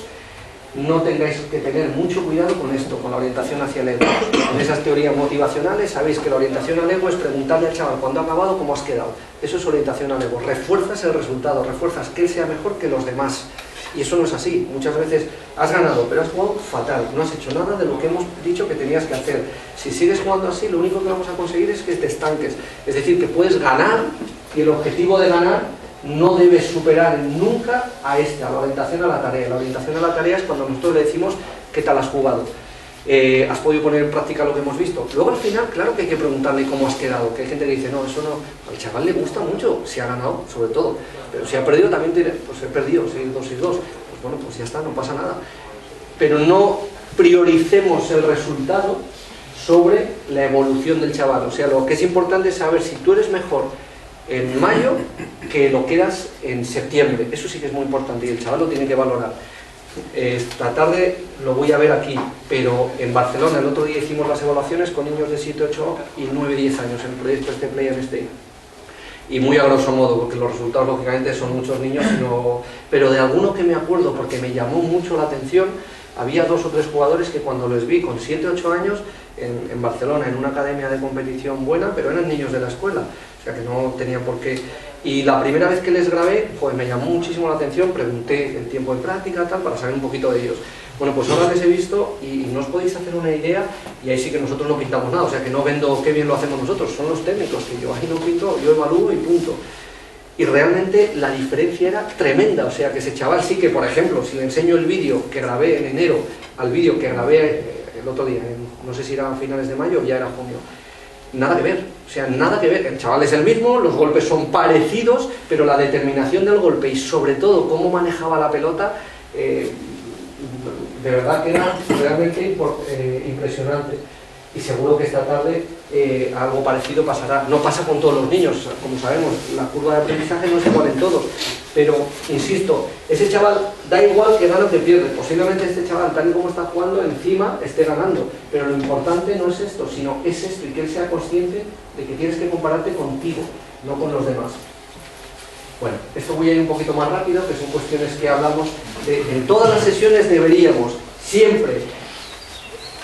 no tengáis que tener mucho cuidado con esto, con la orientación hacia el ego. En esas teorías motivacionales sabéis que la orientación al ego es preguntarle al chaval cuando ha acabado cómo has quedado. Eso es orientación al ego. Refuerzas el resultado, refuerzas que él sea mejor que los demás. Y eso no es así. Muchas veces has ganado, pero has jugado fatal. No has hecho nada de lo que hemos dicho que tenías que hacer. Si sigues jugando así, lo único que vamos a conseguir es que te estanques. Es decir, que puedes ganar y el objetivo de ganar no debes superar nunca a la orientación a la tarea. La orientación a la tarea es cuando nosotros le decimos ¿qué tal has jugado? ¿Has podido poner en práctica lo que hemos visto? Luego al final, claro que hay que preguntarle cómo has quedado, que hay gente que dice, no, eso no, al chaval le gusta mucho, si ha ganado, sobre todo, pero si ha perdido también tiene, pues he perdido, 6-2, 6-2, pues bueno, pues ya está, no pasa nada. Pero no prioricemos el resultado sobre la evolución del chaval, o sea, lo que es importante es saber si tú eres mejor en mayo que lo que eras en septiembre, eso sí que es muy importante y el chaval lo tiene que valorar. Esta tarde lo voy a ver aquí, pero en Barcelona el otro día hicimos las evaluaciones con niños de 7, 8 y 9, 10 años en el proyecto este Play and Stay. Y muy a grosso modo, porque los resultados lógicamente son muchos niños, pero de alguno que me acuerdo porque me llamó mucho la atención, había 2 o 3 jugadores que cuando les vi con 7, 8 años en Barcelona, en una academia de competición buena, pero eran niños de la escuela, o sea que no tenían por qué. Y la primera vez que les grabé, pues me llamó muchísimo la atención, pregunté el tiempo de práctica, tal, para saber un poquito de ellos. Bueno, pues ahora les he visto y no os podéis hacer una idea, y ahí sí que nosotros no pintamos nada, o sea que no vendo qué bien lo hacemos nosotros, son los técnicos, que yo ahí no pinto, yo evalúo y punto. Y realmente la diferencia era tremenda, o sea que ese chaval sí que, por ejemplo, si le enseño el vídeo que grabé en enero al vídeo que grabé el otro día, no sé si era a finales de mayo o ya era junio, nada que ver, o sea, nada que ver. El chaval es el mismo, los golpes son parecidos, pero la determinación del golpe y sobre todo cómo manejaba la pelota, de verdad que era realmente impresionante. Y seguro que esta tarde algo parecido pasará. No pasa con todos los niños, como sabemos, la curva de aprendizaje no es igual en todos. Pero, insisto, ese chaval da igual que gane o que pierde. Posiblemente este chaval, tal y como está jugando, encima esté ganando. Pero lo importante no es esto, sino es esto, y que él sea consciente de que tienes que compararte contigo, no con los demás. Bueno, esto voy a ir un poquito más rápido, que son cuestiones que hablamos en todas las sesiones deberíamos siempre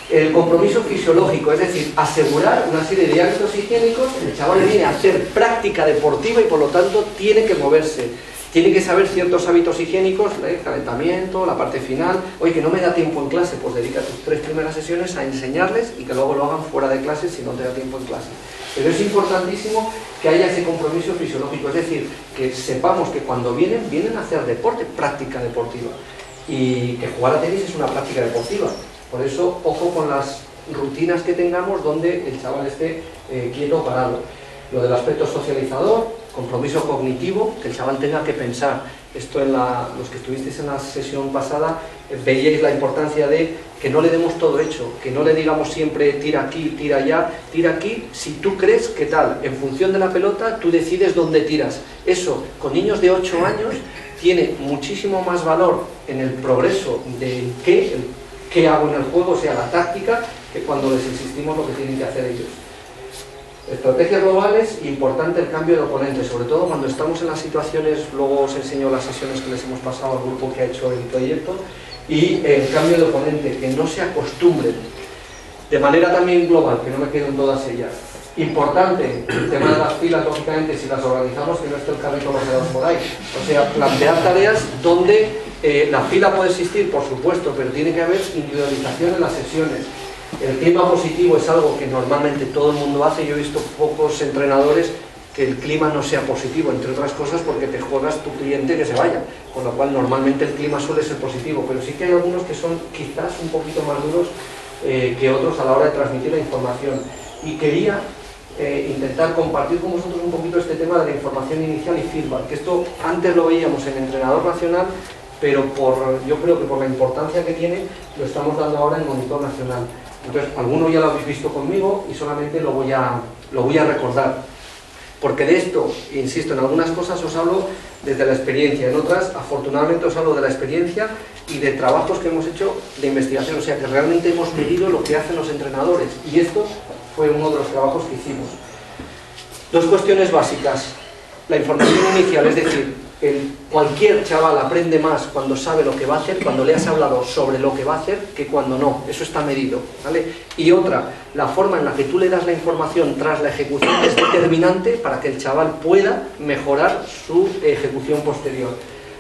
el compromiso fisiológico, es decir, asegurar una serie de hábitos higiénicos. El chaval viene a hacer práctica deportiva y por lo tanto tiene que moverse, tiene que saber ciertos hábitos higiénicos, el calentamiento, la parte final. Oye, que no me da tiempo en clase, pues dedica tus 3 primeras sesiones a enseñarles y que luego lo hagan fuera de clase si no te da tiempo en clase. Pero es importantísimo que haya ese compromiso fisiológico, es decir, que sepamos que cuando vienen a hacer deporte, práctica deportiva, y que jugar a tenis es una práctica deportiva. Por eso, ojo con las rutinas que tengamos donde el chaval esté quieto o parado. Lo del aspecto socializador, compromiso cognitivo, que el chaval tenga que pensar. Esto los que estuvisteis en la sesión pasada, veíais la importancia de que no le demos todo hecho, que no le digamos siempre tira aquí, tira allá, tira aquí, si tú crees que tal, en función de la pelota, tú decides dónde tiras. Eso, con niños de 8 años, tiene muchísimo más valor en el progreso de qué hago en el juego, o sea, la táctica, que cuando les insistimos lo que tienen que hacer ellos. Estrategias globales, importante el cambio de oponente, sobre todo cuando estamos en las situaciones, luego os enseño las sesiones que les hemos pasado al grupo que ha hecho el proyecto, y el cambio de oponente, que no se acostumbren, de manera también global, que no me quedo en todas ellas. Importante, el tema de las filas, lógicamente, si las organizamos, que no esté el carrito bloqueado por ahí. O sea, plantear tareas donde la fila puede existir, por supuesto, pero tiene que haber individualización en las sesiones. El clima positivo es algo que normalmente todo el mundo hace. Yo he visto pocos entrenadores que el clima no sea positivo, entre otras cosas porque te juegas tu cliente que se vaya, con lo cual normalmente el clima suele ser positivo, pero sí que hay algunos que son quizás un poquito más duros que otros a la hora de transmitir la información. Y quería intentar compartir con vosotros un poquito este tema de la información inicial y feedback, que esto antes lo veíamos en Entrenador Nacional, pero yo creo que por la importancia que tiene, lo estamos dando ahora en Monitor Nacional. Entonces, algunos ya lo habéis visto conmigo y solamente lo voy a recordar. Porque de esto, insisto, en algunas cosas os hablo desde la experiencia, en otras, afortunadamente, os hablo de la experiencia y de trabajos que hemos hecho de investigación, o sea, que realmente hemos medido lo que hacen los entrenadores, y esto fue uno de los trabajos que hicimos. Dos cuestiones básicas. La información inicial, es decir, cualquier chaval aprende más cuando sabe lo que va a hacer, cuando le has hablado sobre lo que va a hacer, que cuando no. Eso está medido, ¿vale? Y otra, la forma en la que tú le das la información tras la ejecución es determinante para que el chaval pueda mejorar su ejecución posterior.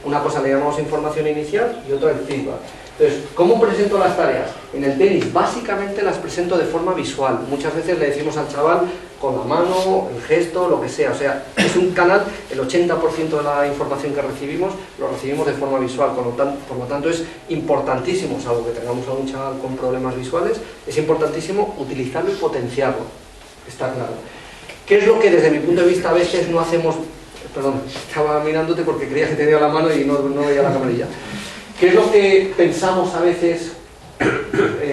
Una cosa le llamamos información inicial y otra el feedback. Entonces, ¿cómo presento las tareas? En el tenis, básicamente las presento de forma visual. Muchas veces le decimos al chaval con la mano, el gesto, lo que sea. O sea, es un canal, el 80% de la información que recibimos, lo recibimos de forma visual. Por lo tanto, es importantísimo, salvo que tengamos a un chaval con problemas visuales, es importantísimo utilizarlo y potenciarlo. Está claro. ¿Qué es lo que desde mi punto de vista a veces no hacemos? Perdón, estaba mirándote porque creía que tenía la mano y no veía la camarilla. ¿Qué es lo que pensamos a veces,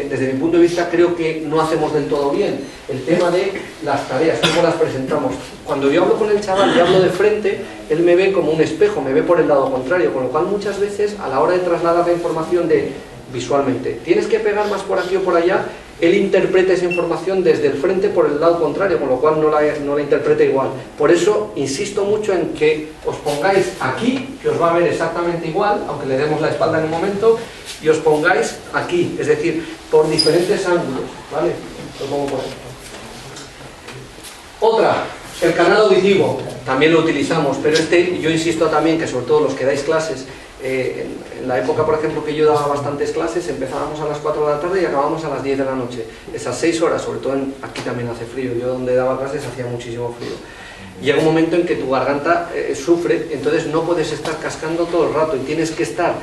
desde mi punto de vista, creo que no hacemos del todo bien? El tema de las tareas, cómo las presentamos. Cuando yo hablo con el chaval y hablo de frente, él me ve como un espejo, me ve por el lado contrario, con lo cual muchas veces, a la hora de trasladar la información visualmente, tienes que pegar más por aquí o por allá, él interpreta esa información desde el frente por el lado contrario, con lo cual no la interpreta igual. Por eso insisto mucho en que os pongáis aquí, que os va a ver exactamente igual, aunque le demos la espalda en un momento, y os pongáis aquí, es decir, por diferentes ángulos, ¿vale? Lo pongo por ahí. Otra, el canal auditivo, también lo utilizamos, pero yo insisto también que sobre todo los que dais clases, en la época, por ejemplo, que yo daba bastantes clases, empezábamos a las 4 de la tarde y acabábamos a las 10 de la noche. Esas 6 horas, sobre todo aquí también hace frío, yo donde daba clases hacía muchísimo frío. Llega un momento en que tu garganta sufre, entonces no puedes estar cascando todo el rato y tienes que estar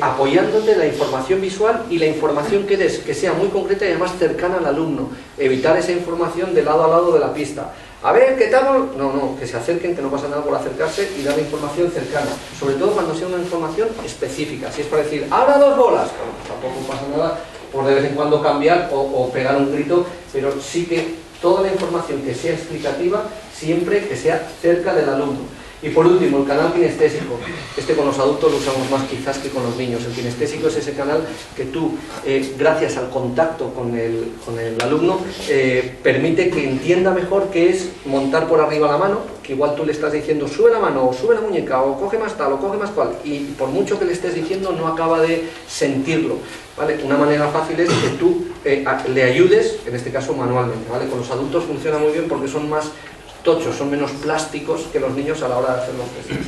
apoyándote la información visual y la información que des, que sea muy concreta y además cercana al alumno. Evitar esa información de lado a lado de la pista. A ver, ¿qué tal? No, que se acerquen, que no pasa nada por acercarse y dar la información cercana. Sobre todo cuando sea una información específica. Si es para decir, ahora 2 bolas, bueno, tampoco pasa nada por de vez en cuando cambiar o pegar un grito, pero sí que toda la información que sea explicativa, siempre que sea cerca del alumno. Y por último, el canal kinestésico. Con los adultos lo usamos más quizás que con los niños. El kinestésico es ese canal que tú, gracias al contacto con el alumno, permite que entienda mejor qué es montar por arriba la mano, que igual tú le estás diciendo sube la mano, o sube la muñeca, o coge más tal, o coge más cual, y por mucho que le estés diciendo no acaba de sentirlo, ¿vale? Una manera fácil es que tú le ayudes, en este caso manualmente, ¿vale? Con los adultos funciona muy bien porque son más tochos, son menos plásticos que los niños a la hora de hacer los gestos.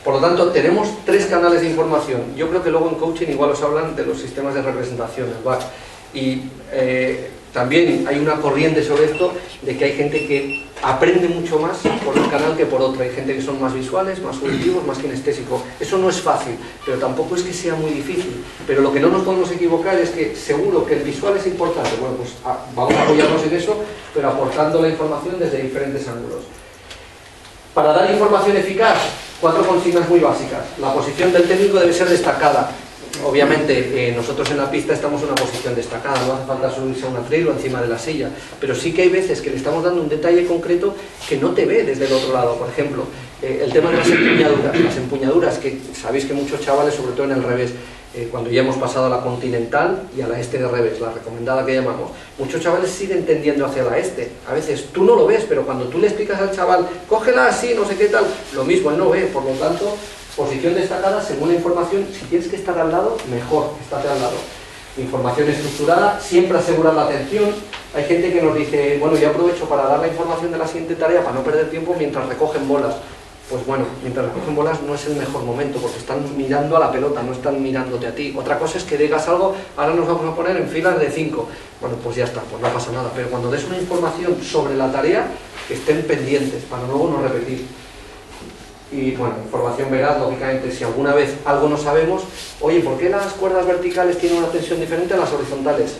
Por lo tanto, tenemos 3 canales de información. Yo creo que luego en coaching igual os hablan de los sistemas de representación, el BAC. Y también hay una corriente sobre esto de que hay gente que aprende mucho más por un canal que por otro. Hay gente que son más visuales, más auditivos, más kinestésicos. Eso no es fácil, pero tampoco es que sea muy difícil. Pero lo que no nos podemos equivocar es que seguro que el visual es importante. Bueno, pues vamos a apoyarnos en eso, pero aportando la información desde diferentes ángulos. Para dar información eficaz, 4 consignas muy básicas. La posición del técnico debe ser destacada. Obviamente, nosotros en la pista estamos en una posición destacada, no hace falta subirse a una trail o encima de la silla, pero sí que hay veces que le estamos dando un detalle concreto que no te ve desde el otro lado. Por ejemplo, el tema de las empuñaduras, que sabéis que muchos chavales, sobre todo en el revés, cuando ya hemos pasado a la continental y a la este de revés, la recomendada que llamamos, muchos chavales siguen tendiendo hacia la este. A veces tú no lo ves, pero cuando tú le explicas al chaval, cógela así, no sé qué tal, lo mismo, él no ve. Por lo tanto, posición destacada según la información. Si tienes que estar al lado, mejor, estate al lado. Información estructurada, siempre asegurar la atención. Hay gente que nos dice, bueno, yo aprovecho para dar la información de la siguiente tarea para no perder tiempo mientras recogen bolas. Pues bueno, mientras recogen bolas no es el mejor momento porque están mirando a la pelota, no están mirándote a ti. Otra cosa es que digas algo, ahora nos vamos a poner en filas de 5. Bueno, pues ya está, pues no pasa nada. Pero cuando des una información sobre la tarea, que estén pendientes para luego no repetir. Y bueno, información veraz, lógicamente, si alguna vez algo no sabemos, oye, ¿por qué las cuerdas verticales tienen una tensión diferente a las horizontales?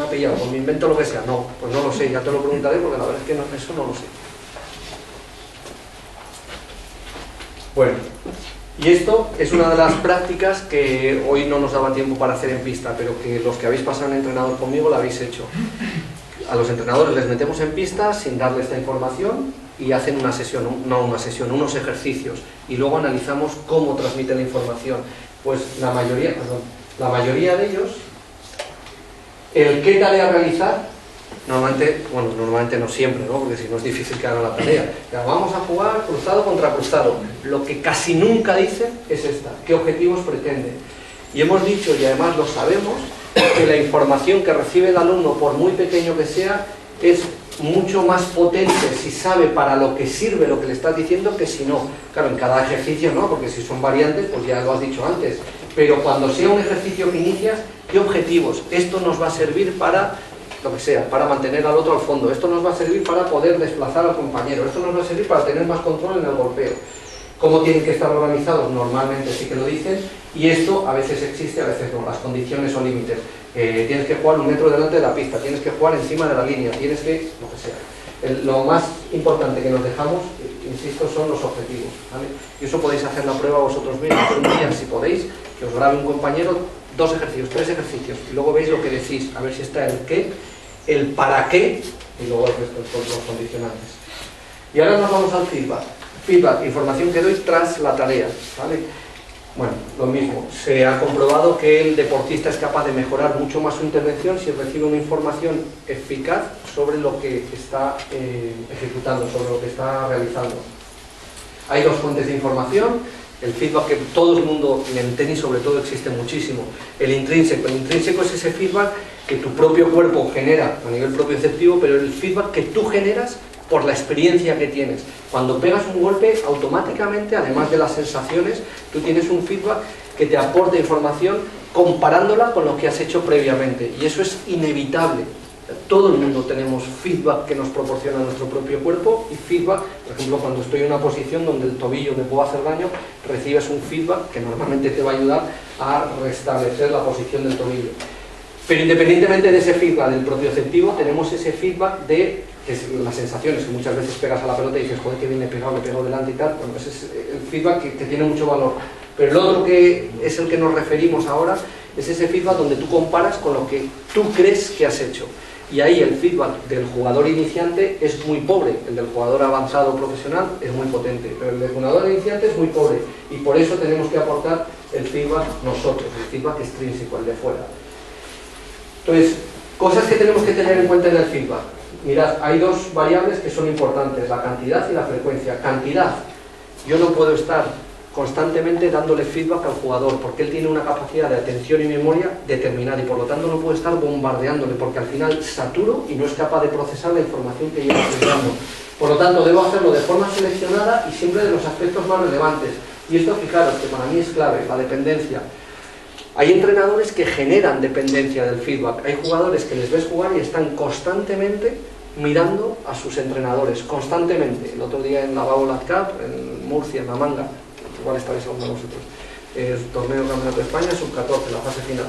me ha pillado, pues me invento lo que sea. No, pues no lo sé, ya te lo preguntaré porque la verdad es que no, eso no lo sé. Bueno, y esto es una de las prácticas que hoy no nos daba tiempo para hacer en pista, pero que los que habéis pasado en entrenador conmigo lo habéis hecho. A los entrenadores les metemos en pista sin darles esta información y hacen una sesión, unos ejercicios, y luego analizamos cómo transmiten la información. Pues la mayoría de ellos, el qué tarea realizar, normalmente no siempre, ¿no? Porque si no es difícil que hagan la tarea. Ya, vamos a jugar cruzado contra cruzado. Lo que casi nunca dicen es esta, ¿qué objetivos pretenden? Y hemos dicho, y además lo sabemos, que la información que recibe el alumno, por muy pequeño que sea, es mucho más potente si sabe para lo que sirve lo que le estás diciendo que si no. Claro, en cada ejercicio no, porque si son variantes, pues ya lo has dicho antes. Pero cuando sea un ejercicio que inicias, ¿qué objetivos? Esto nos va a servir para lo que sea, para mantener al otro al fondo. Esto nos va a servir para poder desplazar al compañero. Esto nos va a servir para tener más control en el golpeo. ¿Cómo tienen que estar organizados? Normalmente sí que lo dicen, y esto a veces existe, a veces no. Las condiciones o límites. Tienes que jugar 1 metro delante de la pista, tienes que jugar encima de la línea, tienes que... lo que sea. Lo más importante que nos dejamos, insisto, son los objetivos, ¿vale? Y eso podéis hacer la prueba vosotros mismos, un día, si podéis, que os grabe un compañero 2 ejercicios, 3 ejercicios, y luego veis lo que decís, a ver si está el qué, el para qué, y luego el resto de los condicionantes. Y ahora nos vamos al feedback. Feedback, información que doy tras la tarea, ¿vale? Bueno, lo mismo, se ha comprobado que el deportista es capaz de mejorar mucho más su intervención si recibe una información eficaz sobre lo que está ejecutando, sobre lo que está realizando. Hay 2 fuentes de información, el feedback que todo el mundo, en tenis sobre todo, existe muchísimo. El intrínseco es ese feedback que tu propio cuerpo genera a nivel propioceptivo, pero el feedback que tú generas por la experiencia que tienes. Cuando pegas un golpe, automáticamente, además de las sensaciones, tú tienes un feedback que te aporta información comparándola con lo que has hecho previamente. Y eso es inevitable. Todo el mundo tenemos feedback que nos proporciona nuestro propio cuerpo, y feedback, por ejemplo, cuando estoy en una posición donde el tobillo me puede hacer daño, recibes un feedback que normalmente te va a ayudar a restablecer la posición del tobillo. Pero independientemente de ese feedback del propioceptivo, tenemos ese feedback de que es las sensaciones, que muchas veces pegas a la pelota y dices, joder, que bien le he pegado delante y tal. Bueno, ese es el feedback que tiene mucho valor. Pero el otro, que es el que nos referimos ahora, es ese feedback donde tú comparas con lo que tú crees que has hecho. Y ahí el feedback del jugador iniciante es muy pobre, el del jugador avanzado profesional es muy potente, pero el del jugador iniciante es muy pobre, y por eso tenemos que aportar el feedback nosotros, el feedback extrínseco, el de fuera. Entonces, cosas que tenemos que tener en cuenta en el feedback. Mirad, hay 2 variables que son importantes, la cantidad y la frecuencia. Cantidad, yo no puedo estar constantemente dándole feedback al jugador, porque él tiene una capacidad de atención y memoria determinada, y por lo tanto no puedo estar bombardeándole, porque al final saturo y no es capaz de procesar la información que yo le estoy dando. Por lo tanto, debo hacerlo de forma seleccionada y siempre de los aspectos más relevantes. Y esto, fijaros, que para mí es clave, la dependencia. Hay entrenadores que generan dependencia del feedback, hay jugadores que les ves jugar y están constantemente mirando a sus entrenadores, constantemente. El otro día en la Babolat Cup, en Murcia, en La Manga, igual estáis hablando vosotros, el torneo Campeonato de España, sub-14, la fase final.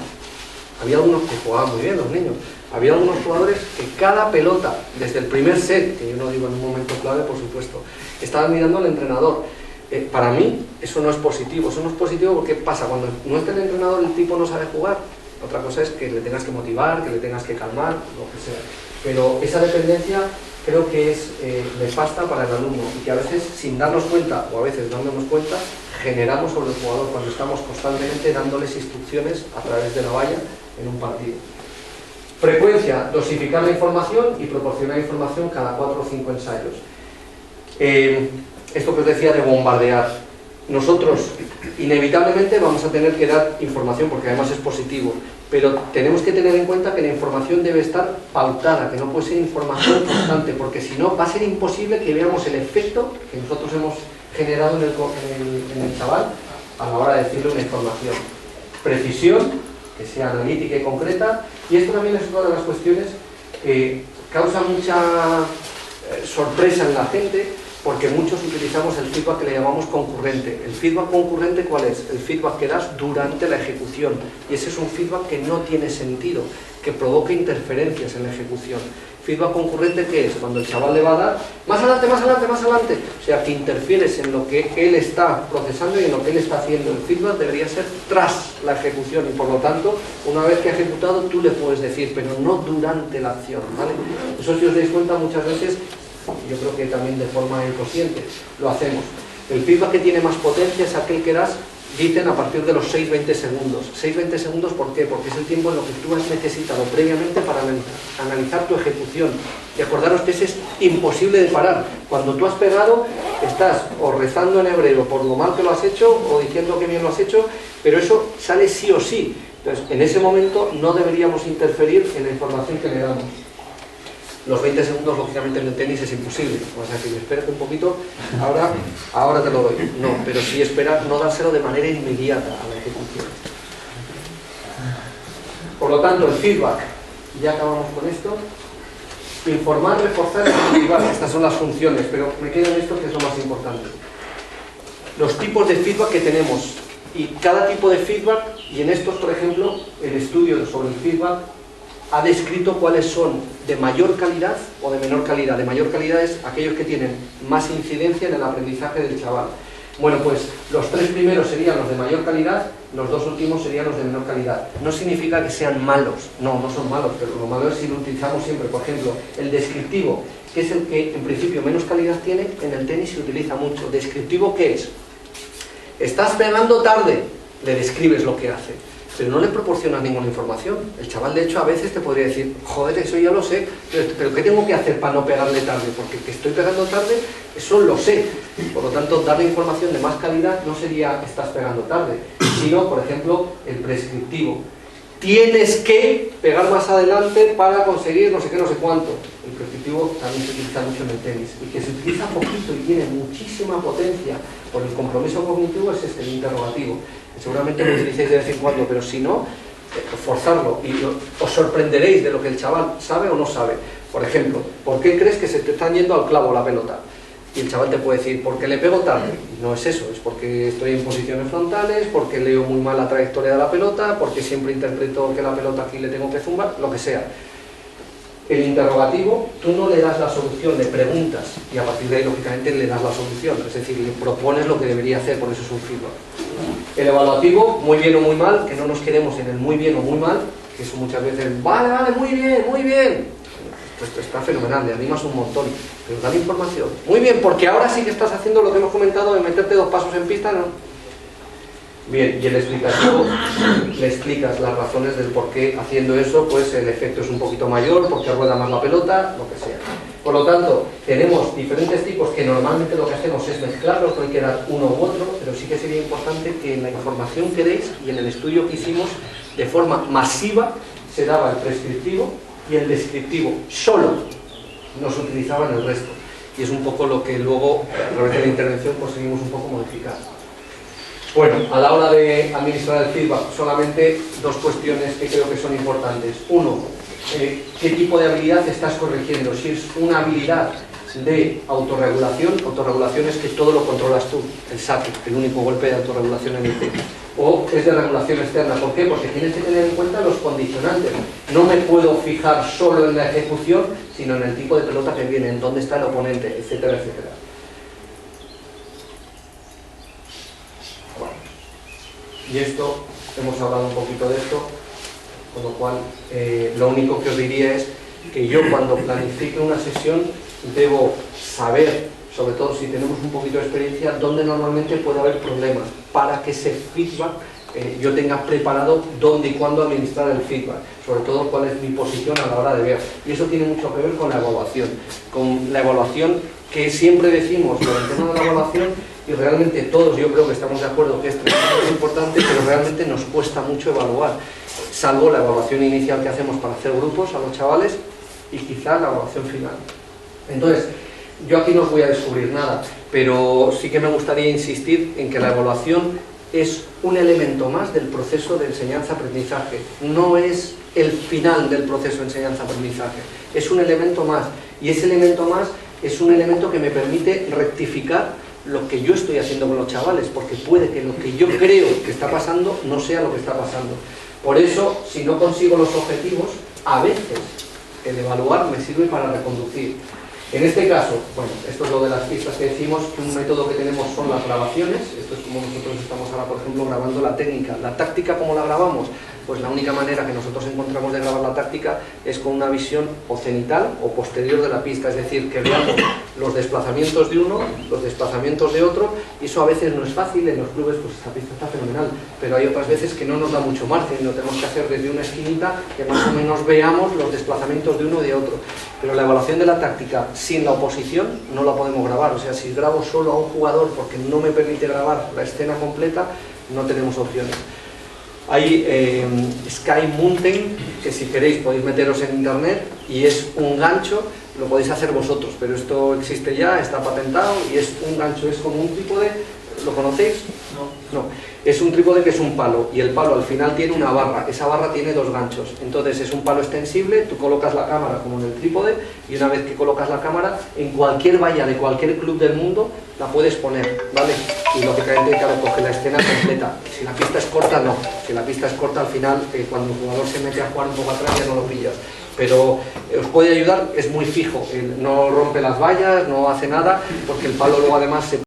Había algunos que jugaban muy bien, los niños. Había algunos jugadores que cada pelota, desde el primer set, que yo no digo en un momento clave, por supuesto, estaban mirando al entrenador. Para mí, eso no es positivo. Eso no es positivo porque pasa, cuando no está el entrenador, el tipo no sabe jugar. Otra cosa es que le tengas que motivar, que le tengas que calmar, lo que sea. Pero esa dependencia creo que es nefasta para el alumno, y que a veces, sin darnos cuenta, o a veces dándonos cuenta, generamos sobre el jugador cuando estamos constantemente dándoles instrucciones a través de la valla en un partido. Frecuencia, dosificar la información y proporcionar información cada 4 o 5 ensayos. Esto que os decía de bombardear. Nosotros inevitablemente vamos a tener que dar información, porque además es positivo, pero tenemos que tener en cuenta que la información debe estar pautada, que no puede ser información constante, porque si no va a ser imposible que veamos el efecto que nosotros hemos generado en el chaval a la hora de decirle una información. Precisión, que sea analítica y concreta, y esto también es una de las cuestiones que causa mucha sorpresa en la gente, porque muchos utilizamos el feedback que le llamamos concurrente. ¿El feedback concurrente cuál es? El feedback que das durante la ejecución, y ese es un feedback que no tiene sentido, que provoca interferencias en la ejecución. Feedback concurrente, ¿qué es? Cuando el chaval le va a dar más adelante, más adelante, más adelante, o sea, que interfieres en lo que él está procesando y en lo que él está haciendo. El feedback debería ser tras la ejecución, y por lo tanto, una vez que ha ejecutado, tú le puedes decir, pero no durante la acción, ¿vale? Eso, si os dais cuenta, muchas veces, yo creo que también de forma inconsciente, lo hacemos. El feedback que tiene más potencia es aquel que das, dicen, a partir de los 6-20 segundos. 6-20 segundos, ¿por qué? Porque es el tiempo en lo que tú has necesitado previamente para analizar tu ejecución. Y acordaros que ese es imposible de parar. Cuando tú has pegado, estás o rezando en hebreo por lo mal que lo has hecho, o diciendo que bien lo has hecho, pero eso sale sí o sí. Entonces, en ese momento no deberíamos interferir en la información que le damos. Los 20 segundos, lógicamente, en el tenis es imposible. O sea, que espérate un poquito, ahora te lo doy. No, pero sí esperar, no dárselo de manera inmediata a la ejecución. Por lo tanto, el feedback, ya acabamos con esto. Informar, reforzar y motivar, estas son las funciones, pero me quedo en esto que es lo más importante. Los tipos de feedback que tenemos, y cada tipo de feedback, y en estos, por ejemplo, el estudio sobre el feedback ha descrito cuáles son de mayor calidad o de menor calidad. De mayor calidad es aquellos que tienen más incidencia en el aprendizaje del chaval. Bueno, pues los 3 primeros serían los de mayor calidad, los 2 últimos serían los de menor calidad. No significa que sean malos, no son malos, pero lo malo es si lo utilizamos siempre. Por ejemplo, el descriptivo, que es el que en principio menos calidad tiene, en el tenis se utiliza mucho. ¿Descriptivo qué es? Estás pegando tarde, le describes lo que hace, pero no le proporcionas ninguna información. El chaval, de hecho, a veces te podría decir, joder, eso ya lo sé, pero ¿qué tengo que hacer para no pegarle tarde? Porque que estoy pegando tarde, eso lo sé. Por lo tanto, darle información de más calidad no sería estás pegando tarde, sino, por ejemplo, el prescriptivo. Tienes que pegar más adelante para conseguir no sé qué, no sé cuánto. El prescriptivo también se utiliza mucho en el tenis, y que se utiliza poquito y tiene muchísima potencia por el compromiso cognitivo es el interrogativo. Seguramente lo utilicéis de vez en cuando, pero si no, forzarlo, y os sorprenderéis de lo que el chaval sabe o no sabe. Por ejemplo, ¿por qué crees que se te están yendo al clavo la pelota? Y el chaval te puede decir, porque le pego tarde. Y no es eso, es porque estoy en posiciones frontales, porque leo muy mal la trayectoria de la pelota, porque siempre interpreto que la pelota aquí le tengo que zumbar, lo que sea. El interrogativo, tú no le das la solución, le preguntas, y a partir de ahí, lógicamente, le das la solución. Es decir, le propones lo que debería hacer, por eso es un feedback. El evaluativo, muy bien o muy mal, que no nos quedemos en el muy bien o muy mal, que eso muchas veces, vale, muy bien, muy bien. Pues está fenomenal, le animas un montón, pero dale información. Muy bien, porque ahora sí que estás haciendo lo que hemos comentado de meterte 2 pasos en pista, ¿no? Bien, y el explicativo, le explicas las razones del por qué haciendo eso, pues el efecto es un poquito mayor, porque rueda más la pelota, lo que sea. Por lo tanto, tenemos diferentes tipos que normalmente lo que hacemos es mezclarlos, no hay que dar uno u otro, pero sí que sería importante que en la información que deis y en el estudio que hicimos, de forma masiva, se daba el prescriptivo y el descriptivo solo, no se utilizaba en el resto. Y es un poco lo que luego, a través de la intervención, conseguimos un poco modificar. Bueno, a la hora de administrar el feedback, solamente 2 cuestiones que creo que son importantes. Uno, ¿qué tipo de habilidad estás corrigiendo? Si es una habilidad de autorregulación es que todo lo controlas tú, el saque, el único golpe de autorregulación en el tenis. O es de regulación externa. ¿Por qué? Porque tienes que tener en cuenta los condicionantes. No me puedo fijar solo en la ejecución, sino en el tipo de pelota que viene, en dónde está el oponente, etcétera, etcétera. Y esto, hemos hablado un poquito de esto, con lo cual lo único que os diría es que yo cuando planifique una sesión debo saber, sobre todo si tenemos un poquito de experiencia, dónde normalmente puede haber problemas, para que ese feedback yo tenga preparado dónde y cuándo administrar el feedback, sobre todo cuál es mi posición a la hora de ver. Y eso tiene mucho que ver con la evaluación que siempre decimos por el tema de la evaluación, y realmente todos yo creo que estamos de acuerdo que esto es importante, pero realmente nos cuesta mucho evaluar, salvo la evaluación inicial que hacemos para hacer grupos a los chavales y quizá la evaluación final. Entonces, yo aquí no os voy a descubrir nada, pero sí que me gustaría insistir en que la evaluación es un elemento más del proceso de enseñanza-aprendizaje, no es el final del proceso de enseñanza-aprendizaje, es un elemento más, y ese elemento más es un elemento que me permite rectificar lo que yo estoy haciendo con los chavales, porque puede que lo que yo creo que está pasando no sea lo que está pasando. Por eso, si no consigo los objetivos, a veces el evaluar me sirve para reconducir. En este caso, bueno, esto es lo de las pistas que decimos, que un método que tenemos son las grabaciones. Esto es como nosotros estamos ahora, por ejemplo, grabando la técnica. La táctica, ¿cómo la grabamos? Pues la única manera que nosotros encontramos de grabar la táctica es con una visión o cenital o posterior de la pista, es decir, que veamos los desplazamientos de uno, los desplazamientos de otro, y eso a veces no es fácil. En los clubes pues esta pista está fenomenal, pero hay otras veces que no nos da mucho margen y lo tenemos que hacer desde una esquinita que más o menos veamos los desplazamientos de uno y de otro. Pero la evaluación de la táctica sin la oposición no la podemos grabar, o sea, si grabo solo a un jugador porque no me permite grabar la escena completa, no tenemos opciones. Hay Sky Mountain, que si queréis podéis meteros en internet, y es un gancho, lo podéis hacer vosotros, pero esto existe ya, está patentado, y es un gancho, es como un trípode, ¿lo conocéis? No. Es un trípode que es un palo, y el palo al final tiene una barra, esa barra tiene dos ganchos, entonces es un palo extensible, tú colocas la cámara como en el trípode, y una vez que colocas la cámara, en cualquier valla de cualquier club del mundo, la puedes poner, ¿vale? Y lógicamente, claro, coge la escena completa. Si la pista es corta, no. Si la pista es corta, al final, cuando el jugador se mete a jugar un poco atrás, ya no lo pillas. Pero os puede ayudar, es muy fijo, no rompe las vallas, no hace nada, porque el palo luego además se